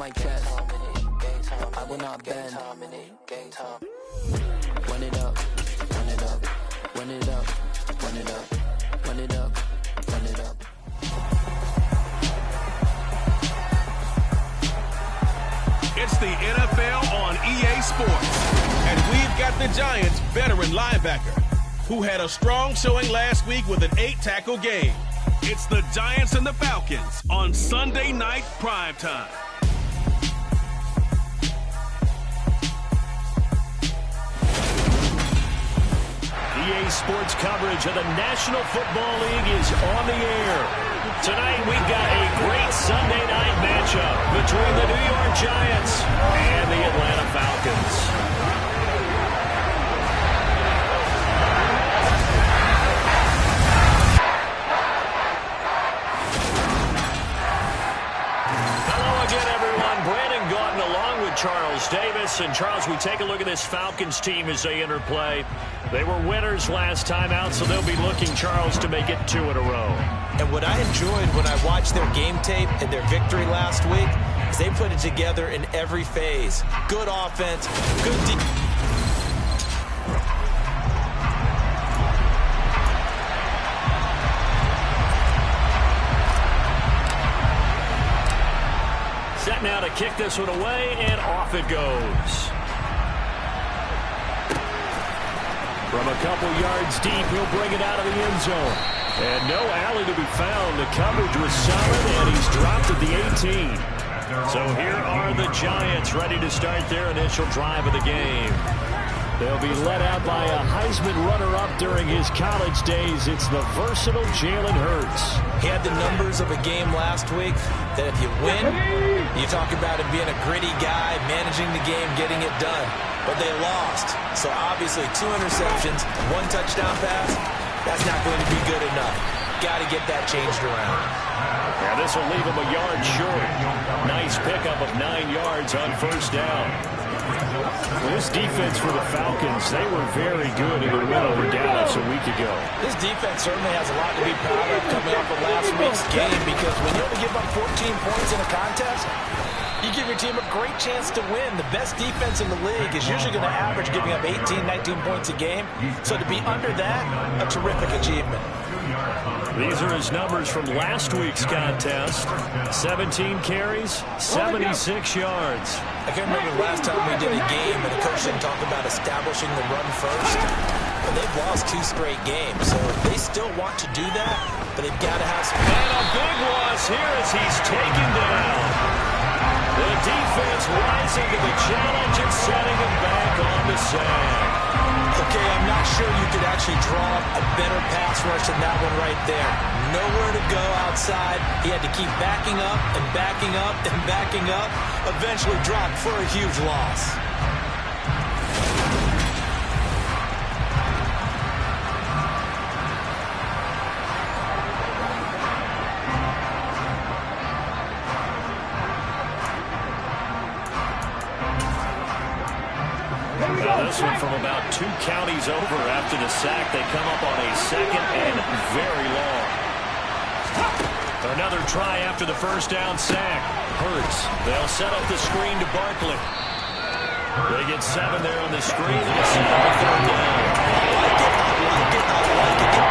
my chest. I will not bend. Run it up, run it up, run it up, run it up, run it up, run it up. It's the NFL on EA Sports. And we've got the Giants' veteran linebacker, who had a strong showing last week with an 8-tackle game. It's the Giants and the Falcons on Sunday Night Primetime. EA Sports coverage of the National Football League is on the air. Tonight we've got a great Sunday night matchup between the New York Giants and the Atlanta Falcons. Charles Davis. And Charles, we take a look at this Falcons team as they enter play. They were winners last time out, so they'll be looking, Charles, to make it 2 in a row. And what I enjoyed when I watched their game tape and their victory last week is they put it together in every phase. Good offense, good defense. Set now to kick this one away, and off it goes. From a couple yards deep, he'll bring it out of the end zone. And no alley to be found. The coverage was solid, and he's dropped at the 18. So here are the Giants ready to start their initial drive of the game. They'll be led out by a Heisman runner-up during his college days. It's the versatile Jalen Hurts. He had the numbers of a game last week that if you win, you talk about him being a gritty guy, managing the game, getting it done. But they lost. So obviously 2 interceptions, 1 touchdown pass, that's not going to be good enough. Got to get that changed around. Yeah, this will leave him a yard short. Nice pickup of 9 yards on first down. Well, this defense for the Falcons, they were very good in the win over Dallas a week ago. This defense certainly has a lot to be proud of coming off of last week's game, because when you only give up 14 points in a contest, you give your team a great chance to win. The best defense in the league is usually going to average giving up 18, 19 points a game. So to be under that, a terrific achievement. These are his numbers from last week's contest. 17 carries, 76 yards. I can't remember the last time we did a game and the coach didn't talk about establishing the run first. But they've lost 2 straight games, so they still want to do that, but they've got to have some... And a big loss here as he's taken down. The defense rising to the challenge and setting him back on the sack. Okay, I'm not sure you could actually draw a better pass rush than that one right there. Nowhere to go outside. He had to keep backing up and backing up and backing up. Eventually dropped for a huge loss. This one from about 2 counties over after the sack. They come up on a 2nd and very long. Another try after the first down sack. Hurts. They'll set up the screen to Barkley. They get 7 there on the screen, and it's on the 3rd down. I like it. Get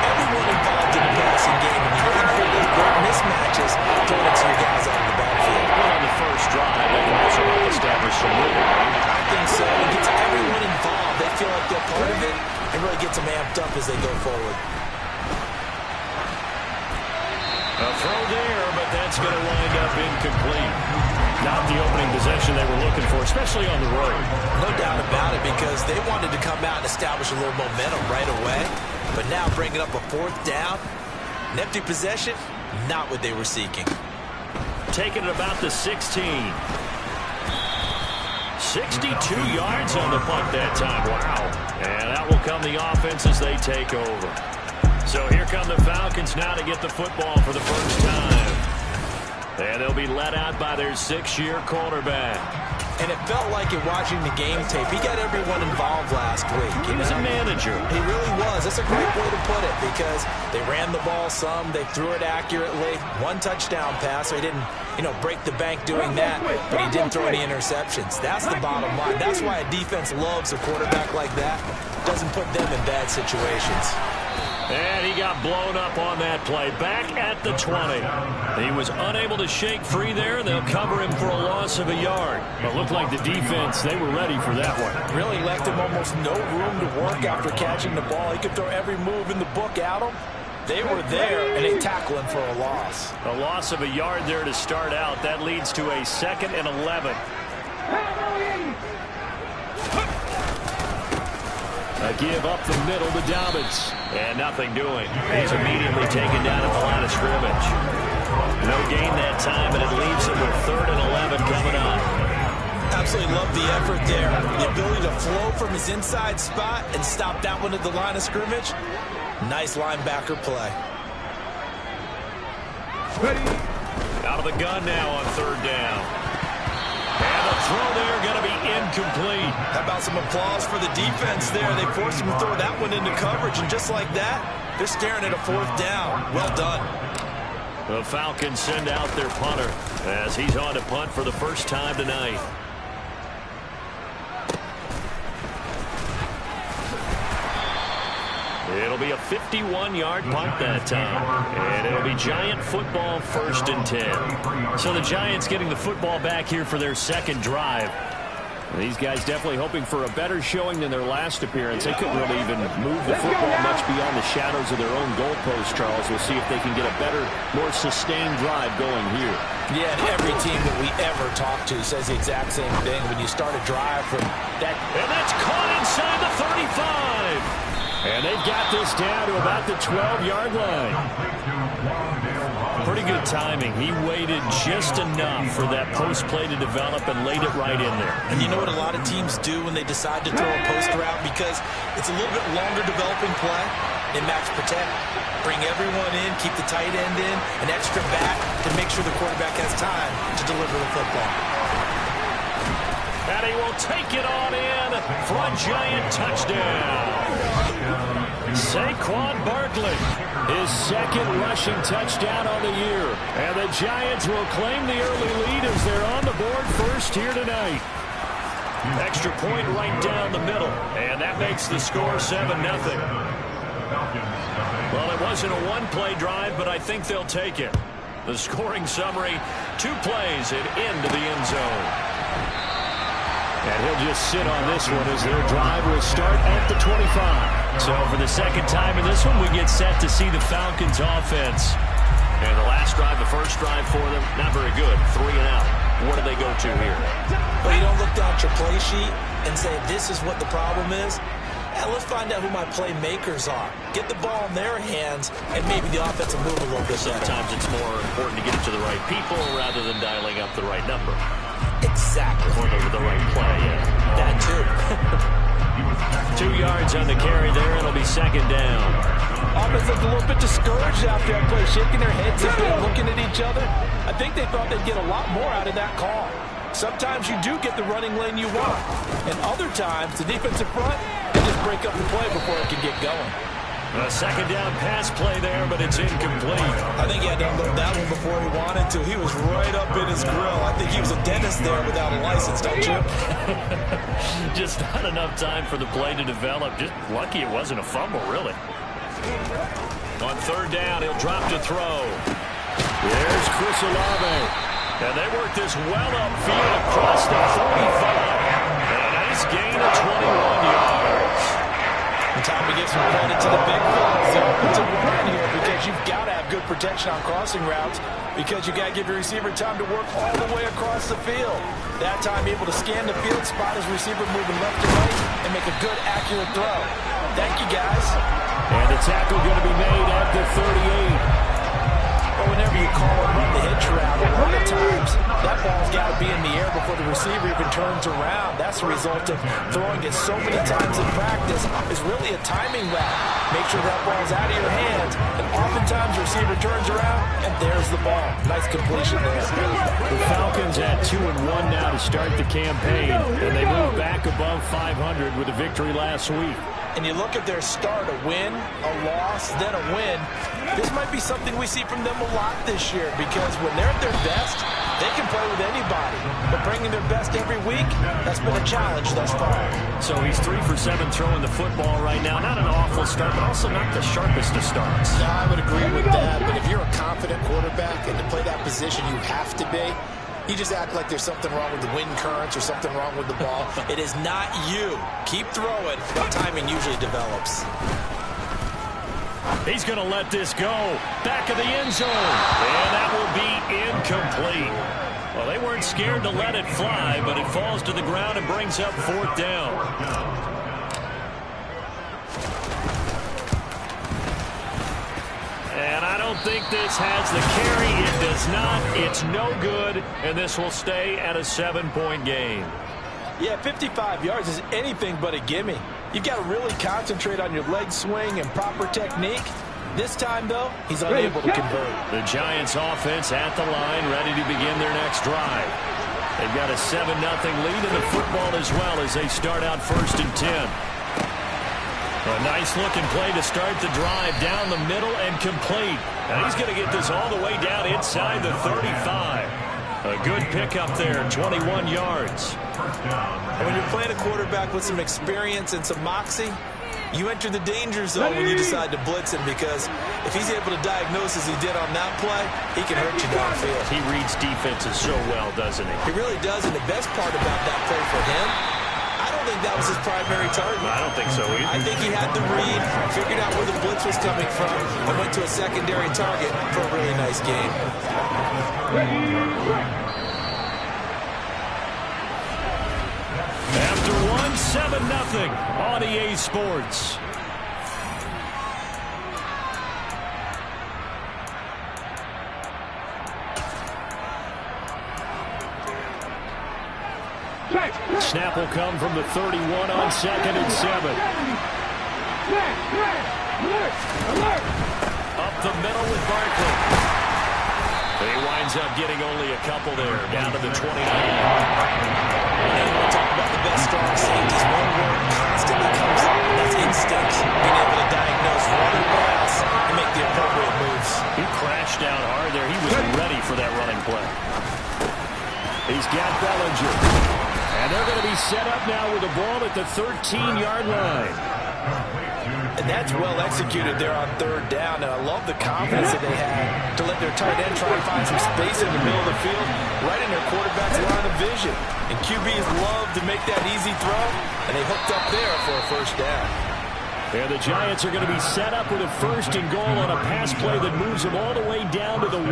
everyone involved in the passing game, and you're looking for those great mismatches throwing it to your guys out of the backfield. Well, on the first drive, they can also help establish some rhythm. I think so. It gets everyone involved. They feel like they're part of it, and really gets them amped up as they go forward. A throw there, but that's going to wind up incomplete. Not the opening possession they were looking for, especially on the road. No doubt about it, because they wanted to come out and establish a little momentum right away. But now bringing up a 4th down, an empty possession, not what they were seeking. Taking it about the 16. 62 yards on the punt that time. Wow. And that will come the offense as they take over. So here come the Falcons now to get the football for the first time. And they'll be let out by their 6-year quarterback. And it felt like it watching the game tape. He got everyone involved last week. He was a manager. He really was. That's a great way to put it because they ran the ball some. They threw it accurately. 1 touchdown pass. So he didn't, break the bank doing that, but he didn't throw any interceptions. That's the bottom line. That's why a defense loves a quarterback like that. Doesn't put them in bad situations. And he got blown up on that play. Back at the 20. He was unable to shake free there. They'll cover him for a loss of a yard. But looked like the defense, they were ready for that one. Really left him almost no room to work after catching the ball. He could throw every move in the book at him. They were there, and they tackle him for a loss. A loss of a yard there to start out. That leads to a 2nd and 11. A give up the middle to Dobbins. And nothing doing. He's immediately taken down at the line of scrimmage. No gain that time, and it leaves him with 3rd and 11 coming up. Absolutely love the effort there. The ability to flow from his inside spot and stop that one at the line of scrimmage. Nice linebacker play. Out of the gun now on 3rd down. And the throw there going to be incomplete. How about some applause for the defense there? They forced him to throw that one into coverage, and just like that, they're staring at a 4th down. Well done. The Falcons send out their punter as he's on to punt for the first time tonight. It'll be a 51-yard punt that time. And it'll be Giant football 1st and 10. So the Giants getting the football back here for their 2nd drive. These guys definitely hoping for a better showing than their last appearance. They couldn't really even move the football much beyond the shadows of their own goalpost, Charles. We'll see if they can get a better, more sustained drive going here. Yeah, and every team that we ever talk to says the exact same thing. When you start a drive from that... And that's caught inside the 35. And they've got this down to about the 12-yard line. Pretty good timing. He waited just enough for that post play to develop and laid it right in there. And you know what a lot of teams do when they decide to throw a post route? Because it's a little bit longer developing play. They max protect, bring everyone in, keep the tight end in, an extra back to make sure the quarterback has time to deliver the football. And he will take it on in for a Giant touchdown. Saquon Barkley, his 2nd rushing touchdown on the year. And the Giants will claim the early lead as they're on the board first here tonight. Extra point right down the middle. And that makes the score 7-0. Well, it wasn't a one-play drive, but I think they'll take it. The scoring summary, 2 plays and into the end zone. And he'll just sit on this one as their drive will start at the 25. So for the 2nd time in this one, we get set to see the Falcons offense. And the last drive, the first drive for them, not very good. 3 and out. What do they go to here? Well, you don't look down at your play sheet and say, this is what the problem is. Yeah, let's find out who my playmakers are. Get the ball in their hands, and maybe the offense will move a little bit better. Sometimes it's more important to get it to the right people rather than dialing up the right number. Exactly. Or the right play, yeah. That too. 2 yards on the carry there. It'll be 2nd down. Offense looked a little bit discouraged after that play, shaking their heads a bit, looking at each other. I think they thought they'd get a lot more out of that call. Sometimes you do get the running lane you want. And other times, the defensive front can just break up the play before it can get going. A 2nd down pass play there, but it's incomplete. I think he had to unload that one before he wanted to. He was right up in his grill. I think he was a dentist there without a license, don't you? Just not enough time for the play to develop. Just lucky it wasn't a fumble, really. On 3rd down, he'll drop to throw. There's Chris Olave. And they work this well upfield across the 45. And a nice gain of 21 yards. And time to give some credit to the big fellas, the offensive line here, because you've got to have good protection on crossing routes, because you got to give your receiver time to work all the way across the field. That time able to scan the field, spot his receiver moving left to right, and make a good, accurate throw. Thank you, guys. And the tackle going to be made at the 38. But whenever you call and run the hitch route, a lot of times that ball's got to be in the air before before the receiver even turns around. That's the result of throwing it so many times in practice. It's really a timing route. Make sure that ball's out of your hands, and oftentimes the receiver turns around, and there's the ball. Nice completion there. The Falcons at 2-1 now to start the campaign, and they move back above 500 with a victory last week. And you look at their start, a win, a loss, then a win. This might be something we see from them a lot this year, because when they're at their best, they can play with anybody. But bringing their best every week, that's been a challenge thus far. So he's 3 for 7 throwing the football right now. Not an awful start, but also not the sharpest of starts. Yeah, I would agree with that. But if you're a confident quarterback and to play that position, you have to be. You just act like there's something wrong with the wind currents or something wrong with the ball. It is not you. Keep throwing. That timing usually develops. He's going to let this go. Back of the end zone. And that will be incomplete. Well, they weren't scared to let it fly, but it falls to the ground and brings up 4th down. And I don't think this has the carry. It does not. It's no good, and this will stay at a 7-point game. Yeah, 55 yards is anything but a gimme. You've got to really concentrate on your leg swing and proper technique. This time, though, he's unable to convert. The Giants offense at the line, ready to begin their next drive. They've got a 7-0 lead in the football as well as they start out 1st and 10. A nice-looking play to start the drive down the middle and complete. And he's going to get this all the way down inside the 35. A good pickup there, 21 yards. And when you're playing a quarterback with some experience and some moxie, you enter the danger zone when you decide to blitz him, because if he's able to diagnose as he did on that play, he can hurt you downfield. He reads defenses so well, doesn't he? He really does, and the best part about that play for him, I don't think that was his primary target. I don't think so either. I think he had the read, figured out where the blitz was coming from, and went to a secondary target for a really nice game. After 7-0 on EA Sports. Snap will come from the 31 on 2nd and 7. Up the middle with Barkley. He winds up getting only a couple there, down to the 29. And we'll talk about the best strong safeties. One word constantly comes up, and that's instincts. Being able to diagnose run or pass and make the appropriate moves. He crashed down hard there. He was ready for that running play. He's got Bellinger. And they're going to be set up now with the ball at the 13-yard line. And that's well executed there on 3rd down. And I love the confidence that they had to let their tight end try to find some space in the middle of the field, right in their quarterback's line of vision. And QBs love to make that easy throw, and they hooked up there for a 1st down. And the Giants are going to be set up with a 1st and goal on a pass play that moves them all the way down to the 1.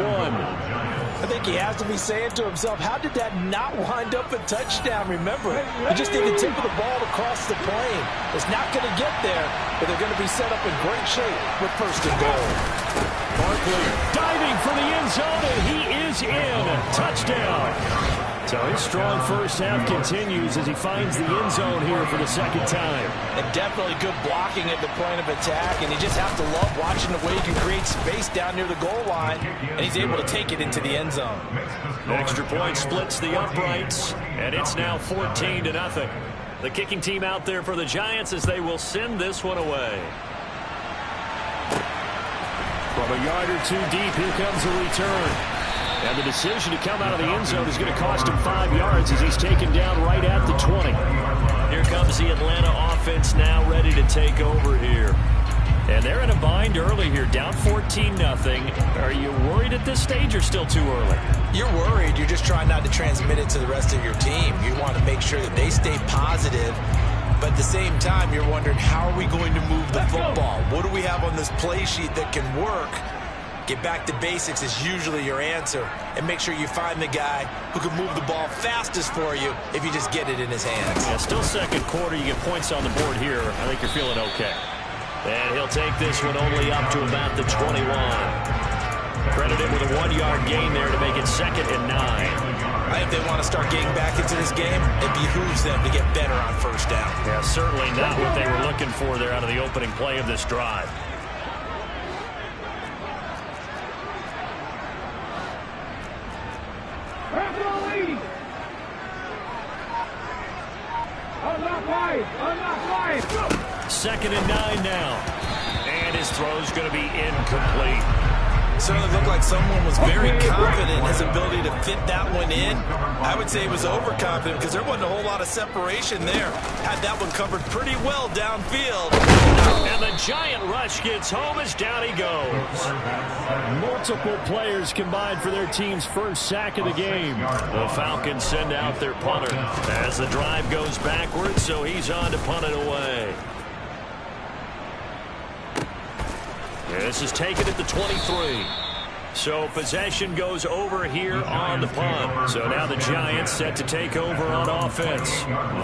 I think he has to be saying to himself, how did that not wind up a touchdown? Remember, he just did the tip of the ball across the plane. It's not going to get there, but they're going to be set up in great shape with 1st and goal. Barkley diving for the end zone, and he is in. Touchdown. So his strong first half continues as he finds the end zone here for the 2nd time. And definitely good blocking at the point of attack, and you just have to love watching the way he can create space down near the goal line, and he's able to take it into the end zone. Extra point splits the uprights, and it's now 14-0. The kicking team out there for the Giants as they will send this one away. From a yard or 2 deep, here comes a return. And the decision to come out of the end zone is going to cost him 5 yards as he's taken down right at the 20. Here comes the Atlanta offense now ready to take over here. And they're in a bind early here, down 14-0. Are you worried at this stage or still too early? You're worried. You're just trying not to transmit it to the rest of your team. You want to make sure that they stay positive. But at the same time, you're wondering, how are we going to move the football? What do we have on this play sheet that can work? Get back to basics is usually your answer. And make sure you find the guy who can move the ball fastest for you if you just get it in his hands. Yeah, still 2nd quarter. You get points on the board here. I think you're feeling okay. And he'll take this one only up to about the 21. Credit him with a 1-yard gain there to make it 2nd and 9. I think they want to start getting back into this game. It behooves them to get better on first down. Yeah, certainly not what they were looking for there out of the opening play of this drive. Second and 9 now. And his throw's going to be incomplete. Certainly looked like someone was very confident in his ability to fit that one in. I would say he was overconfident because there wasn't a whole lot of separation there. Had that one covered pretty well downfield. And the giant rush gets home as down he goes. Multiple players combined for their team's first sack of the game. The Falcons send out their punter as the drive goes backwards, so he's on to punt it away. This is taken at the 23. So possession goes over here on the punt. So now the Giants set to take over on offense.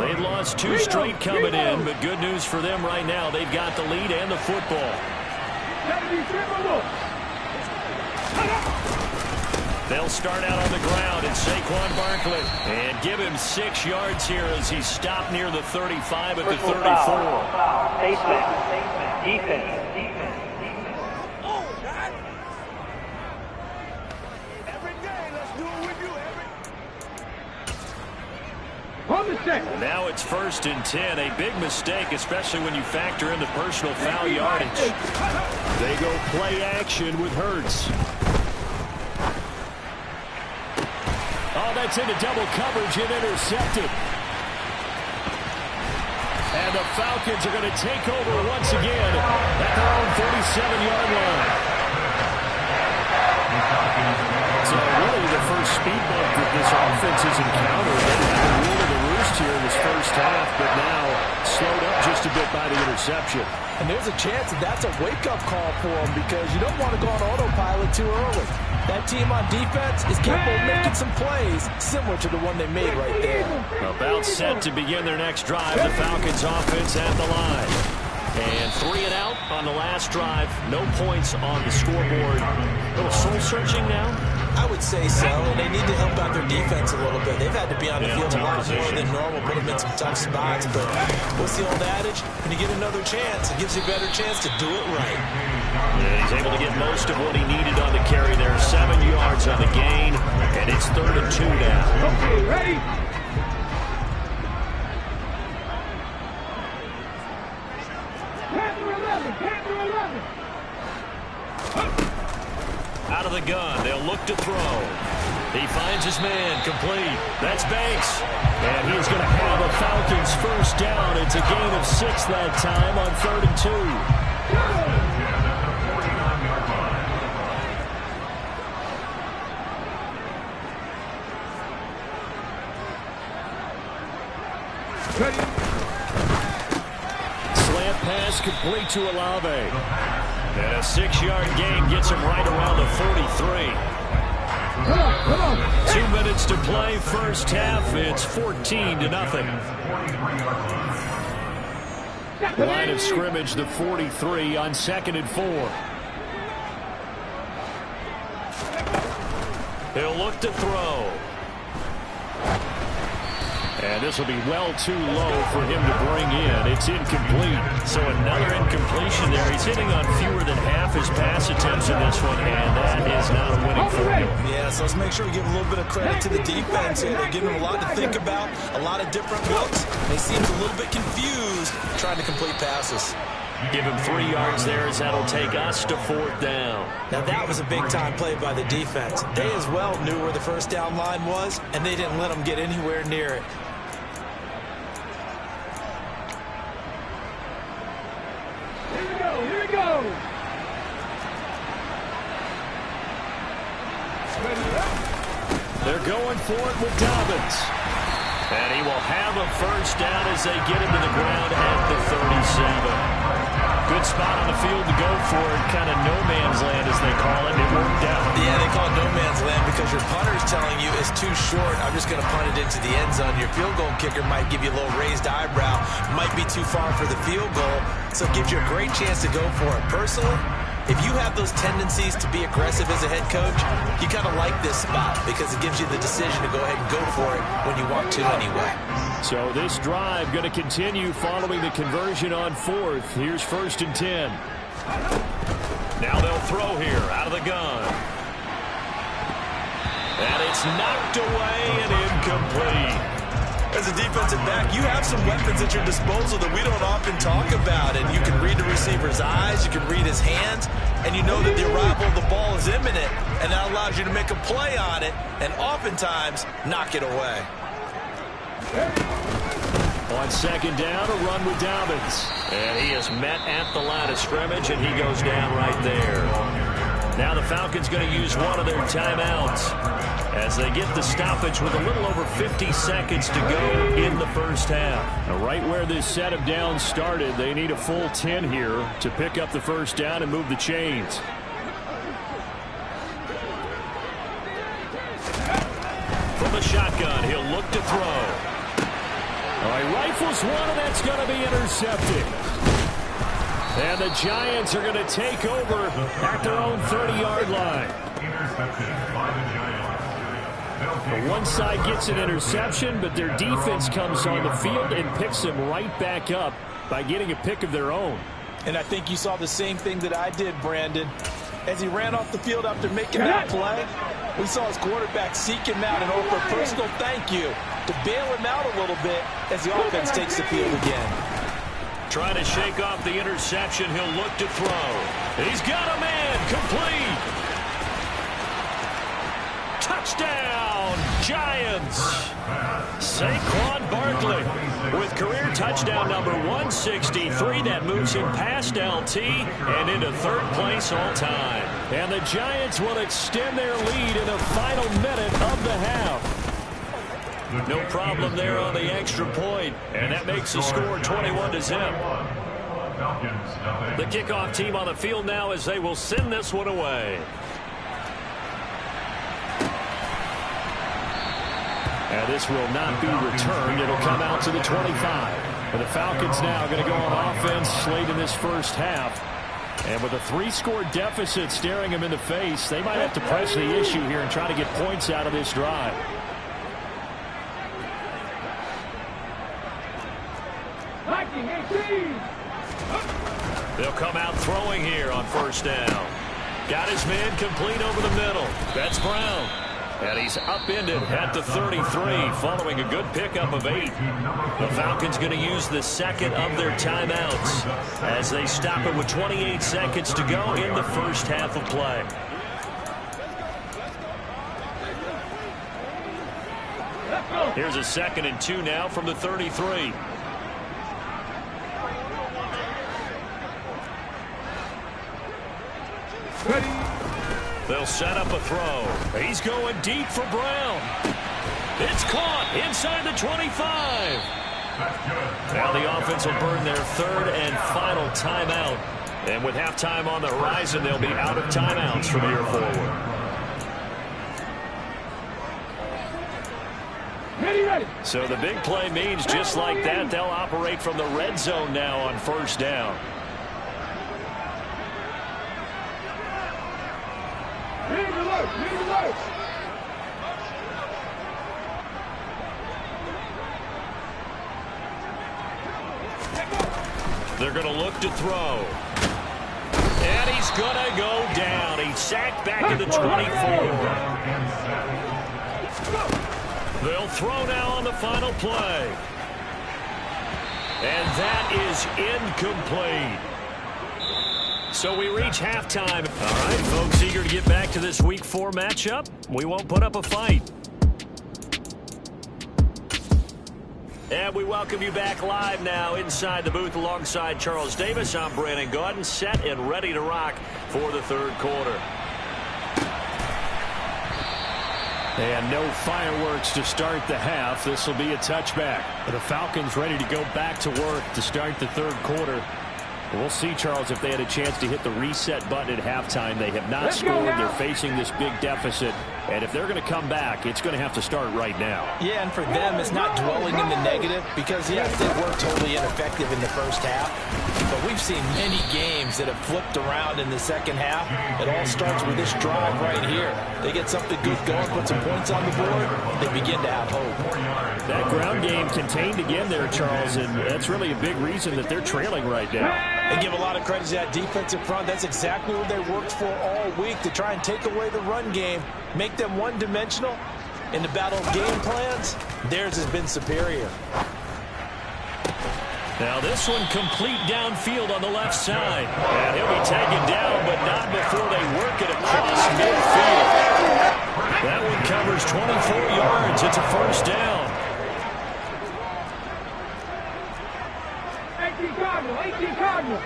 They've lost 2 straight coming in, but good news for them right now. They've got the lead and the football. They'll start out on the ground at Saquon Barkley and give him 6 yards here as he's stopped near the 35 at the 34. Defense. Now it's 1st and 10, a big mistake, especially when you factor in the personal foul yardage. They go play action with Hurts. Oh, that's into double coverage and intercepted. And the Falcons are going to take over once again at their own 47-yard line. So really the first speed bump that this offense has encountered. They had the rule of the roost here in this first half, but now slowed up just a bit by the interception. And there's a chance that that's a wake-up call for them because you don't want to go on autopilot too early. That team on defense is capable of making some plays similar to the one they made right there. About set to begin their next drive, the Falcons offense at the line. And 3 and out on the last drive. No points on the scoreboard. A little soul-searching now? I would say so, and they need to help out their defense a little bit. They've had to be on the field a lot more than normal, put them in some tough spots. But what's the old adage? When you get another chance, it gives you a better chance to do it right. Yeah, he's able to get most of what he needed on the carry there. 7 yards on the gain, and it's 3rd and 2 now. Okay, ready? Out of the gun, they'll look to throw. He finds his man, complete. That's Banks. And he's going to have a Falcons first down. It's a gain of 6 that time on 3rd and 2. Ready? Slant pass complete to Olave. And a 6-yard gain gets him right around the 43. Come on. 2 minutes to play, first half. It's 14-0. Line of scrimmage, the 43 on 2nd and 4. He'll look to throw. And this will be well too low for him to bring in. It's incomplete. So another incompletion there. He's hitting on fewer than half his pass attempts in this one, and that is not a winning formula. Yeah, so let's make sure we give a little bit of credit to the defense here. They're giving them a lot to think about, a lot of different looks. They seem a little bit confused trying to complete passes. Give him 3 yards there as that'll take us to 4th down. Now that was a big-time play by the defense. They as well knew where the first down line was, and they didn't let them get anywhere near it. Here we go. They're going for it with Dobbins. And he will have a first down as they get him to the ground at the 37. Good spot on the field to go for it. Kind of no man's land, as they call it. It worked out. Yeah, they call it no man's land because your punter's telling you it's too short. I'm just going to punt it into the end zone. Your field goal kicker might give you a little raised eyebrow. Might be too far for the field goal. So it gives you a great chance to go for it. Personally, if you have those tendencies to be aggressive as a head coach, you kind of like this spot because it gives you the decision to go ahead and go for it when you want to anyway. So this drive going to continue following the conversion on 4th. Here's 1st and 10. Now they'll throw here out of the gun. And it's knocked away and incomplete. As a defensive back, you have some weapons at your disposal that we don't often talk about. And you can read the receiver's eyes, you can read his hands, and you know that the arrival of the ball is imminent. And that allows you to make a play on it and oftentimes knock it away. On 2nd down, a run with Dobbins. And he is met at the line of scrimmage, and he goes down right there. Now the Falcons going to use one of their timeouts as they get the stoppage with a little over 50 seconds to go in the first half. Now right where this set of downs started, they need a full 10 here to pick up the first down and move the chains. From the shotgun, he'll look to throw. All right, rifles one, and that's going to be intercepted. And the Giants are going to take over at their own 30-yard line. The one side gets an interception, but their defense comes on the field and picks them right back up by getting a pick of their own. And I think you saw the same thing that I did, Brandon. As he ran off the field after making that play, we saw his quarterback seek him out and offer a personal thank you to bail him out a little bit as the offense takes the field again. Trying to shake off the interception, he'll look to throw. He's got a man, complete. Touchdown, Giants. Saquon Barkley with career touchdown number 163. That moves him past LT and into 3rd place all time. And the Giants will extend their lead in the final minute of the half. No problem there on the extra point, and that makes the score 21-0. The kickoff team on the field now as they will send this one away. And this will not be returned. It'll come out to the 25. And the Falcons now going to go on offense late in this first half. And with a 3-score deficit staring them in the face, they might have to press the issue here and try to get points out of this drive. They'll come out throwing here on 1st down. Got his man complete over the middle. That's Brown. And he's upended at the 33 following a good pickup of 8. The Falcons going to use the second of their timeouts as they stop it with 28 seconds to go in the first half of play. Here's a 2nd and 2 now from the 33. They'll set up a throw. He's going deep for Brown. It's caught inside the 25. Now the offense will burn their 3rd and final timeout. And with halftime on the horizon, they'll be out of timeouts from here forward. So the big play means just like that, they'll operate from the red zone now on 1st down. They're going to look to throw. And he's going to go down. He's sacked back at the 24. They'll throw now on the final play. And that is incomplete. So we reach halftime. All right, folks, eager to get back to this Week 4 matchup. We won't put up a fight. And we welcome you back live now inside the booth alongside Charles Davis. I'm Brandon Gaudin, set and ready to rock for the 3rd quarter. And no fireworks to start the half. This will be a touchback. The Falcons ready to go back to work to start the 3rd quarter. We'll see, Charles, if they had a chance to hit the reset button at halftime. They have not scored. They're facing this big deficit. And if they're going to come back, it's going to have to start right now. Yeah, and for them, it's not dwelling in the negative because, yes, they were totally ineffective in the first half. But we've seen many games that have flipped around in the second half. It all starts with this drive right here. They get something good going, put some points on the board, they begin to have hope. That ground game contained again there, Charles, and that's really a big reason that they're trailing right now. They give a lot of credit to that defensive front. That's exactly what they worked for all week, to try and take away the run game, make them one-dimensional. In the battle of game plans, theirs has been superior. Now this one complete downfield on the left side. And he'll be taken down, but not before they work it across midfield. That one covers 24 yards. It's a first down. 18 Cardinal.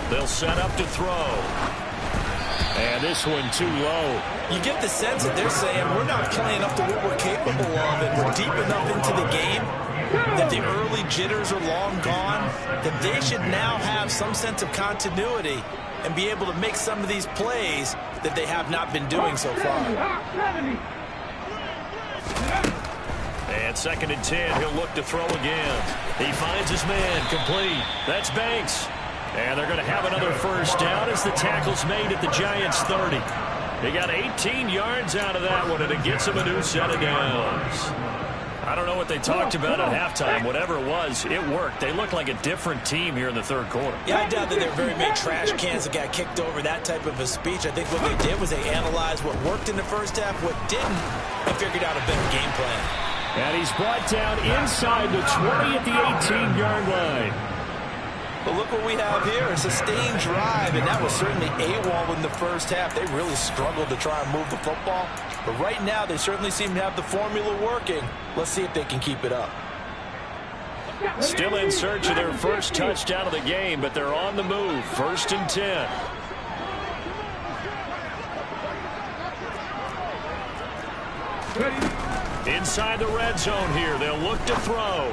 They'll set up to throw. And this one too low. You get the sense that they're saying we're not playing up to what we're capable of, and we're deep enough into the game that the early jitters are long gone, that they should now have some sense of continuity and be able to make some of these plays that they have not been doing so far. And 2nd and 10, he'll look to throw again. He finds his man, complete. That's Banks. And they're going to have another first down as the tackle's made at the Giants' 30. They got 18 yards out of that one, and it gets them a new set of downs. I don't know what they talked about at halftime. Whatever it was, it worked. They look like a different team here in the third quarter. Yeah, I doubt that they're very many trash cans that got kicked over, that type of a speech. I think what they did was they analyzed what worked in the first half, what didn't, and figured out a better game plan. And he's brought down inside the 20 at the 18-yard line. But look what we have here, a sustained drive, and that was certainly AWOL in the first half. They really struggled to try and move the football. But right now, they certainly seem to have the formula working. Let's see if they can keep it up. Still in search of their first touchdown of the game, but they're on the move. 1st and 10. Inside the red zone here, they'll look to throw.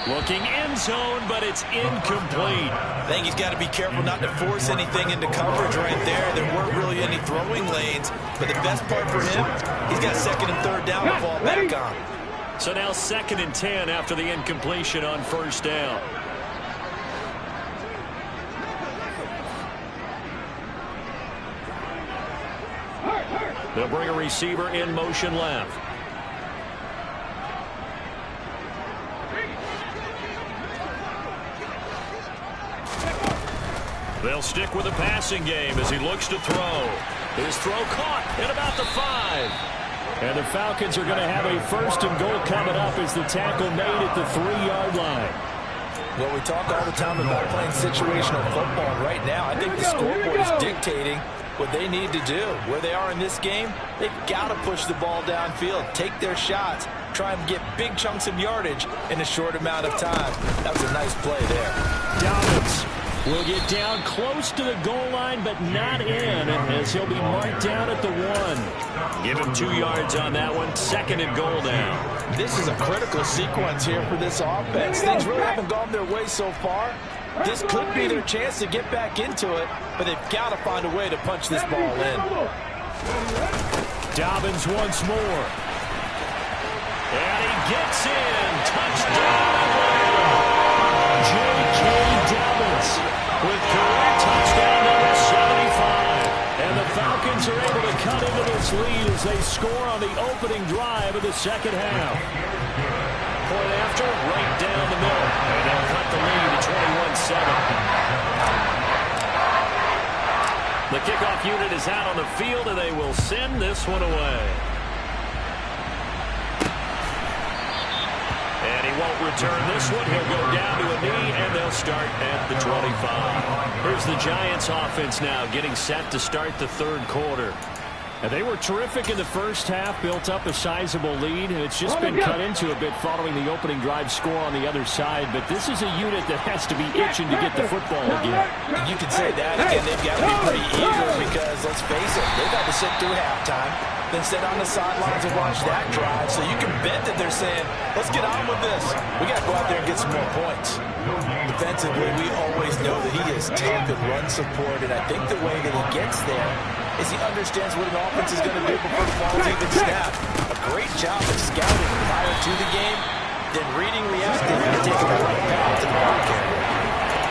Looking end zone, but it's incomplete. I think he's got to be careful not to force anything into coverage right there. There weren't really any throwing lanes, but the best part for him, he's got 2nd and 3rd down to fall back on. So now 2nd and 10 after the incompletion on first down. They'll bring a receiver in motion left. They'll stick with the passing game as he looks to throw. His throw caught at about the 5. And the Falcons are going to have a 1st and goal coming up as the tackle made at the 3-yard line. Well, we talk all the time about playing situational football. Right now, I think the scoreboard is dictating what they need to do. Where they are in this game, they've got to push the ball downfield, take their shots, try and get big chunks of yardage in a short amount of time. That was a nice play there. Dobbins will get down close to the goal line, but not in, as he'll be marked down at the 1. Give him 2 yards on that one. 2nd and goal down. This is a critical sequence here for this offense. Things really haven't gone their way so far. This could be their chance to get back into it, but they've got to find a way to punch this ball in. Dobbins once more. And he gets in. Touchdown! J.K. Dobbins with career touchdown number 75. And the Falcons are able to cut into this lead as they score on the opening drive of the second half. Point after, right down the middle. And they'll cut the lead to 21-7. The kickoff unit is out on the field, and they will send this one away. And he won't return this one. He'll go down to a knee, and they'll start at the 25. Here's the Giants offense now getting set to start the third quarter. And they were terrific in the first half, built up a sizable lead, and it's just been cut into a bit following the opening drive score on the other side. But this is a unit that has to be itching to get the football again. You can say that. Again, they've got to be pretty eager because, let's face it, they've had to sit through halftime, then sit on the sidelines and watch that drive. So you can bet that they're saying, let's get on with this. We got to go out there and get some more points. Defensively, we always know that he is tough in run support, and I think the way that he gets there is he understands what an offense is going to do before the ball's even snapped. A great job of scouting prior to the game, then reading, reacting, and taking the right path to the ball carrier.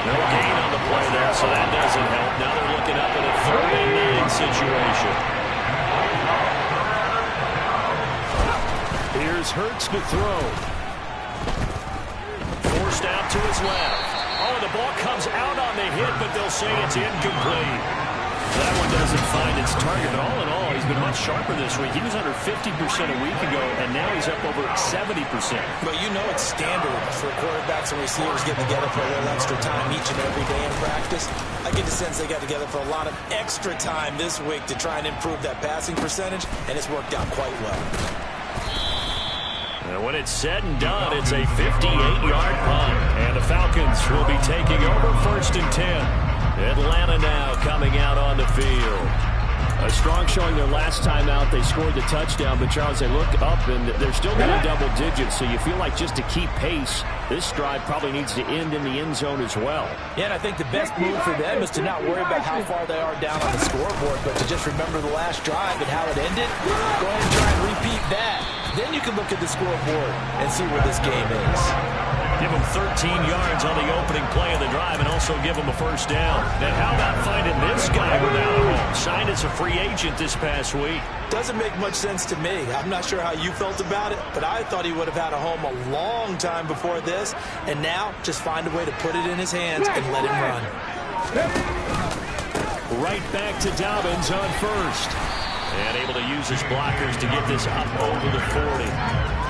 No gain on the play there, so that doesn't help. Now they're looking up at a 3rd-and-9 situation. Here's Hurts to throw. Forced out to his left. Oh, the ball comes out on the hit, but they'll say it's incomplete. That one doesn't find its target, but all in all, he's been much sharper this week. He was under 50% a week ago, and now he's up over 70%. But you know it's standard for quarterbacks and receivers getting together for a little extra time each and every day in practice. I get the sense they got together for a lot of extra time this week to try and improve that passing percentage, and it's worked out quite well. And when it's said and done, it's a 58-yard punt. And the Falcons will be taking over 1st and 10. Atlanta now coming out on the field. A strong showing their last time out. They scored the touchdown, but Charles, they looked up and they're still getting double digits, so you feel like just to keep pace, this drive probably needs to end in the end zone as well. Yeah, and I think the best move for them is to not worry about how far they are down on the scoreboard, but to just remember the last drive and how it ended. Go ahead and try and repeat that. Then you can look at the scoreboard and see where this game is. Give them 13 yards on the opening play of the drive and also give them a 1st down. And how about finding this guy without a home? Signed as a free agent this past week. Doesn't make much sense to me. I'm not sure how you felt about it, but I thought he would have had a home a long time before this. And now, just find a way to put it in his hands and let him run. Right back to Dobbins on 1st. And able to use his blockers to get this up over the 40.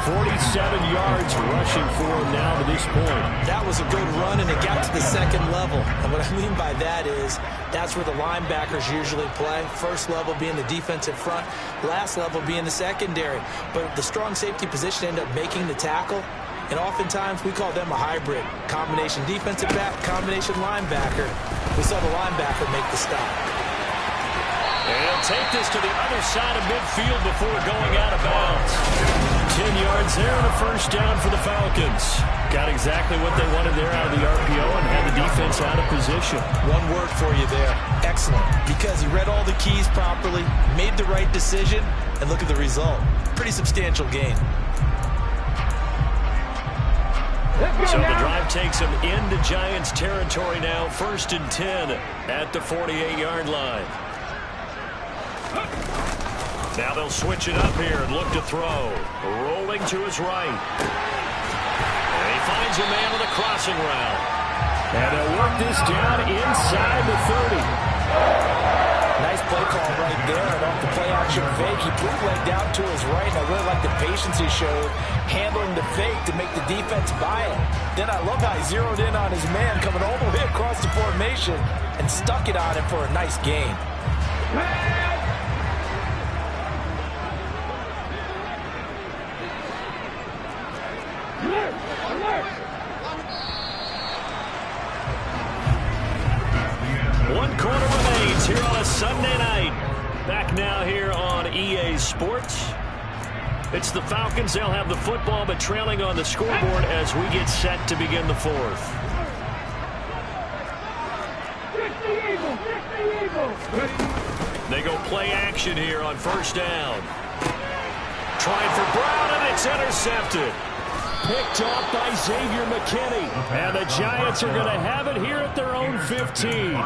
47 yards rushing for him now to this point. That was a good run, and it got to the 2nd level. And what I mean by that is that's where the linebackers usually play. 1st level being the defensive front, last level being the secondary. But the strong safety position ended up making the tackle. And oftentimes we call them a hybrid. Combination defensive back, combination linebacker. We saw the linebacker make the stop. And he'll take this to the other side of midfield before going out of bounds. 10 yards there and a 1st down for the Falcons. Got exactly what they wanted there out of the RPO and had the defense out of position. One word for you there. Excellent. Because he read all the keys properly, made the right decision, and look at the result. Pretty substantial gain. So the drive takes them into Giants territory now. 1st and 10 at the 48-yard line. Now they'll switch it up here and look to throw. Rolling to his right. And he finds a man on the crossing route. And they'll work this down inside the 30. Nice play call right there. And off the play action fake, he bootlegged out to his right. And I really like the patience he showed handling the fake to make the defense buy it. Then I love how he zeroed in on his man coming all the way across the formation and stuck it on him for a nice gain. One quarter remains here on a Sunday night. Back now here on EA Sports. It's the Falcons. They'll have the football, but trailing on the scoreboard as we get set to begin the 4th. They go play action here on 1st down. Trying for Brown, and it's intercepted. Picked off by Xavier McKinney. And the Giants are going to have it here at their own 15.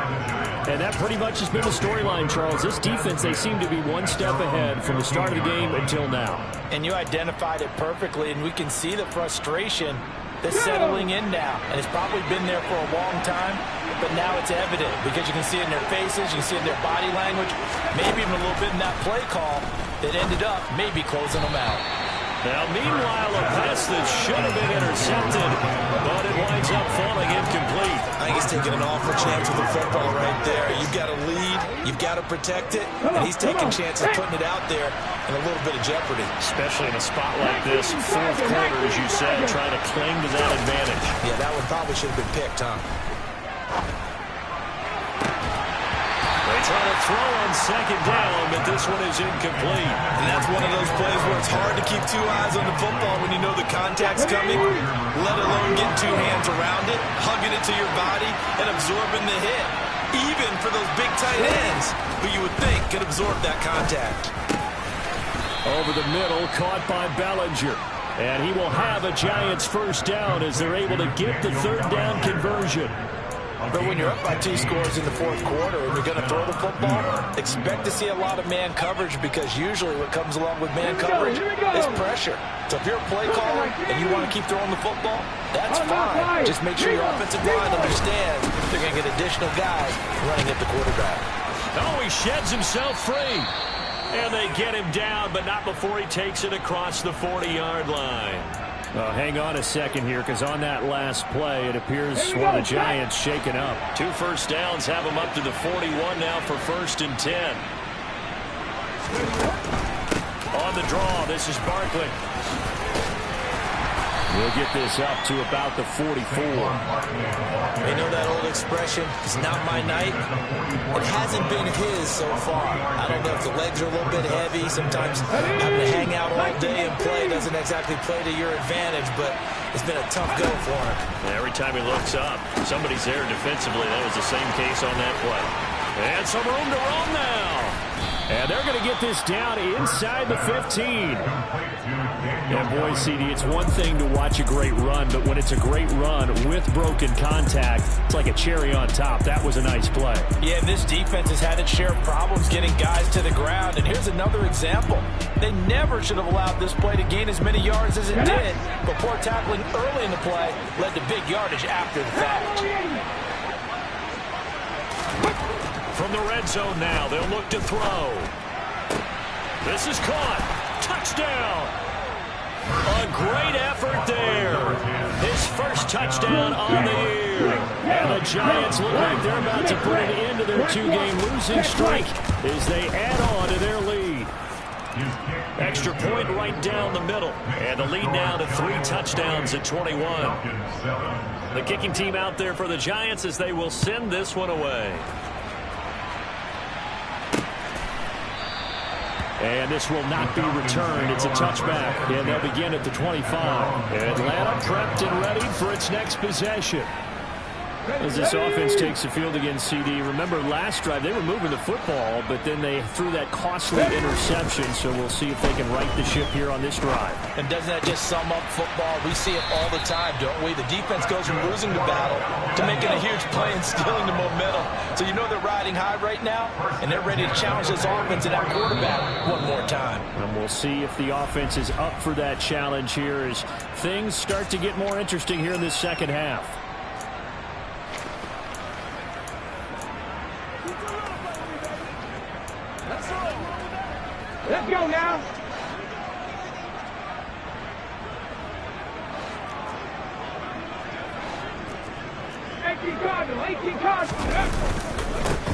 And that pretty much has been the storyline, Charles. This defense, they seem to be one step ahead from the start of the game until now. And you identified it perfectly, and we can see the frustration that's settling in now. And it's probably been there for a long time, but now it's evident because you can see it in their faces, you can see it in their body language, maybe even a little bit in that play call that ended up maybe closing them out. Now, meanwhile, a pass that should have been intercepted, but it winds up falling incomplete. I think he's taking an awful chance with the football right there. You've got to lead, you've got to protect it, and he's taking chances putting it out there in a little bit of jeopardy. Especially in a spot like this, fourth quarter, as you said, trying to cling to that advantage. Yeah, that one probably should have been picked, huh? They try to throw on second down, but this one is incomplete. And that's one of those plays where it's hard to keep two eyes on the football when you know the contact's coming, let alone getting two hands around it, hugging it to your body, and absorbing the hit. Even for those big tight ends, who you would think could absorb that contact. Over the middle, caught by Bellinger. And he will have a Giants first down as they're able to get the third down conversion. But when you're up by 2 scores in the fourth quarter and you're going to throw the football, expect to see a lot of man coverage, because usually what comes along with man coverage is pressure. So if you're a play caller and you want to keep throwing the football, that's fine. Just make sure your offensive line understands they're going to get additional guys running at the quarterback. Oh, he sheds himself free. And they get him down, but not before he takes it across the 40-yard line. Hang on a second here, because on that last play, it appears one of the Giants shaken up. 2 first downs have them up to the 41 now for 1st and 10. On the draw, this is Barkley. We'll get this up to about the 44. You know that old expression, it's not my night? It hasn't been his so far. I don't know if the legs are a little bit heavy. Sometimes having to hang out all day and play doesn't exactly play to your advantage, but it's been a tough go for him. Every time he looks up, somebody's there defensively. That was the same case on that play. And some room to run now. And they're going to get this down inside the 15. And boy, CD, it's one thing to watch a great run, but when it's a great run with broken contact, it's like a cherry on top. That was a nice play. Yeah, this defense has had its share of problems getting guys to the ground. And here's another example. They never should have allowed this play to gain as many yards as it did. But poor tackling early in the play led to big yardage after the fact. From the red zone now, they'll look to throw. This is caught. Touchdown. A great effort there. His first touchdown on the year. And the Giants look like they're about to put an end to their 2-game losing streak as they add on to their lead. Extra point right down the middle. And the lead now to 3 touchdowns at 21. The kicking team out there for the Giants as they will send this one away. And this will not be returned. It's a touchback. And they'll begin at the 25. Atlanta prepped and ready for its next possession. As this offense takes the field against CD, remember last drive they were moving the football, but then they threw that costly interception, so we'll see if they can right the ship here on this drive. And doesn't that just sum up football? We see it all the time, don't we? The defense goes from losing the battle to making a huge play and stealing the momentum. So you know they're riding high right now, and they're ready to challenge this offense and that quarterback one more time. And we'll see if the offense is up for that challenge here as things start to get more interesting here in this second half. Let's go now.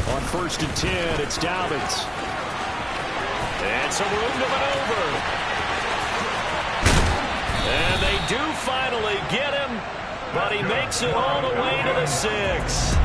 On 1st and 10, it's Dobbins. And some room to maneuver. And they do finally get him, but he makes it all the way to the 6.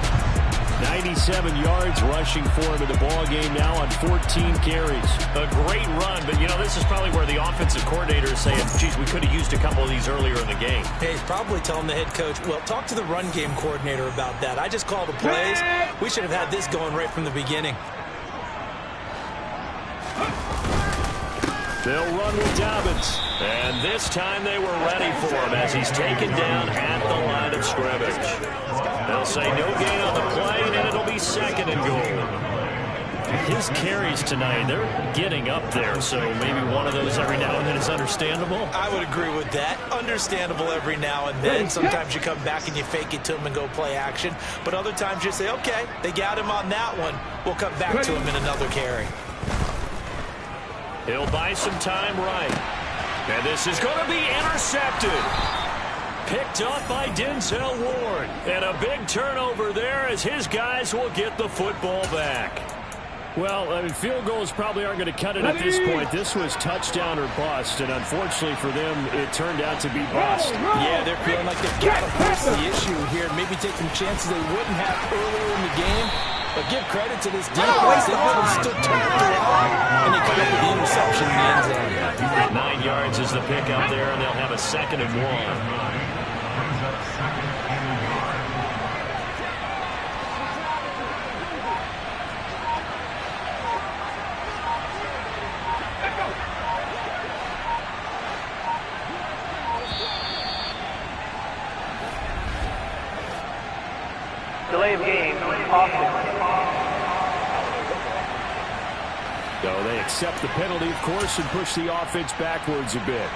97 yards rushing for him in the ball game now on 14 carries. A great run, but, you know, this is probably where the offensive coordinator is saying, geez, we could have used a couple of these earlier in the game. Hey, he's probably telling the head coach, well, talk to the run game coordinator about that. I just called the plays. We should have had this going right from the beginning. They'll run with Dobbins. And this time they were ready for him as he's taken down at the line of scrimmage. They'll say no gain on the play, and it'll be 2nd and goal. His carries tonight, they're getting up there, so maybe one of those every now and then is understandable. I would agree with that. Understandable every now and then. Sometimes you come back and you fake it to him and go play action. But other times you say, okay, they got him on that one. We'll come back to him in another carry. He'll buy some time right. And this is going to be intercepted. Picked up by Denzel Ward. And a big turnover there as his guys will get the football back. Well, I mean, field goals probably aren't going to cut it at this point. This was touchdown or bust, and unfortunately for them, it turned out to be bust. Yeah, they're feeling like they've got to force the issue here. Maybe take some chances they wouldn't have earlier in the game. But give credit to this defense. They really stood turned around, and they come up with the interception in the end zone. 9 yards is the pick up there, and they'll have a 2nd and 1. Delay of game, offense. So they accept the penalty, of course, and push the offense backwards a bit.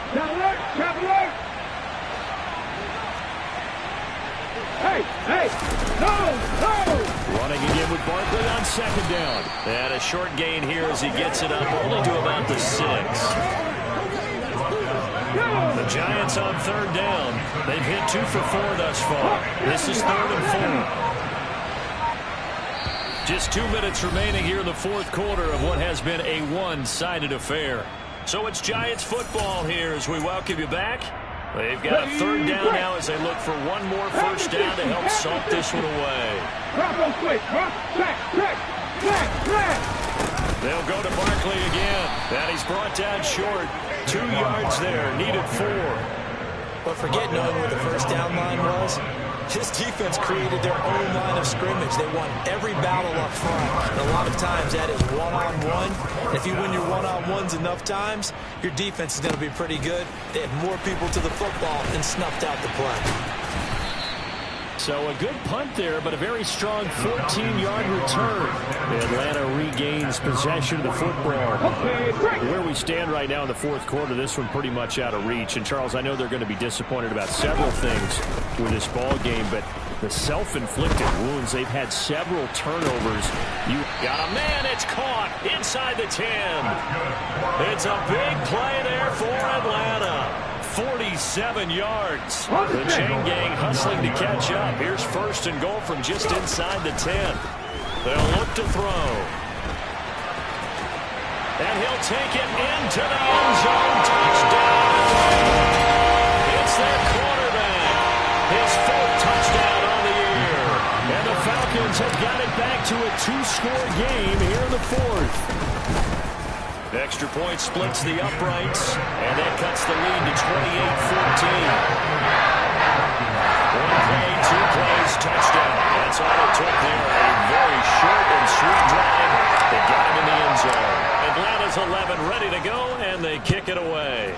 Hey, no! Running again with Barkley on 2nd down. And a short gain here as he gets it up only to about the 6. The Giants on 3rd down. They've hit 2 for 4 thus far. This is 3rd and 4. Just 2 minutes remaining here in the 4th quarter of what has been a one-sided affair. So it's Giants football here as we welcome you back. They've got a 3rd down now as they look for one more first down to help salt this one away. They'll go to Barkley again. And he's brought down short. 2 yards there, needed 4. But forget knowing where the first down line was. This defense created their own line of scrimmage. They won every battle up front. And a lot of times that is one-on-one. If you win your one-on-ones enough times, your defense is going to be pretty good. They had more people to the football and snuffed out the play. So a good punt there, but a very strong 14-yard return. Atlanta regains possession of the football. Where we stand right now in the 4th quarter, this one pretty much out of reach. And, Charles, I know they're going to be disappointed about several things with this ball game, but the self-inflicted wounds, they've had several turnovers. You got a man, it's caught inside the 10. It's a big play there for Atlanta. 47 yards. The chain gang hustling to catch up. Here's 1st and goal from just inside the 10. They'll look to throw. And he'll take it into the end zone. Touchdown. It's their quarterback. His 4th touchdown on the year. And the Falcons have got it back to a 2-score game here in the 4th. Extra point splits the uprights, and that cuts the lead to 28-14. 1 play, 2 plays, touchdown. That's all it took there. A very short and sweet drive that got him in the end zone. Atlanta's 11 ready to go, and they kick it away.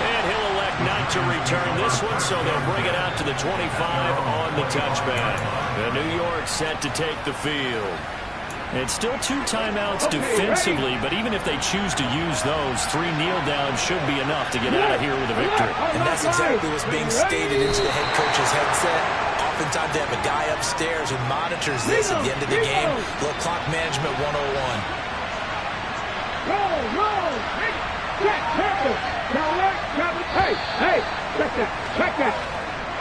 And he'll elect not to return this one, so they'll bring it out to the 25 on the touchback. The New York set to take the field. It's still 2 timeouts defensively, but even if they choose to use those, 3 kneel downs should be enough to get out of here with a victory. And that's exactly what's being stated into the head coach's headset. Oftentimes they have a guy upstairs who monitors this at the end of the game. A little clock management 101. Check that.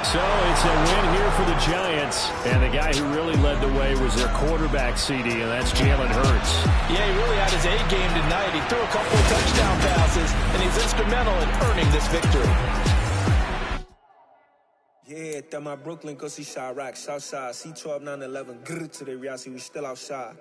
So it's a win here for the Giants, and the guy who really led the way was their quarterback, CD, and that's Jalen Hurts. Yeah, he really had his A game tonight. He threw a couple of touchdown passes, and he's instrumental in earning this victory. Yeah, that my Brooklyn, go see Chirac, Southside, C12, 911, grrr to the reality, we still outside.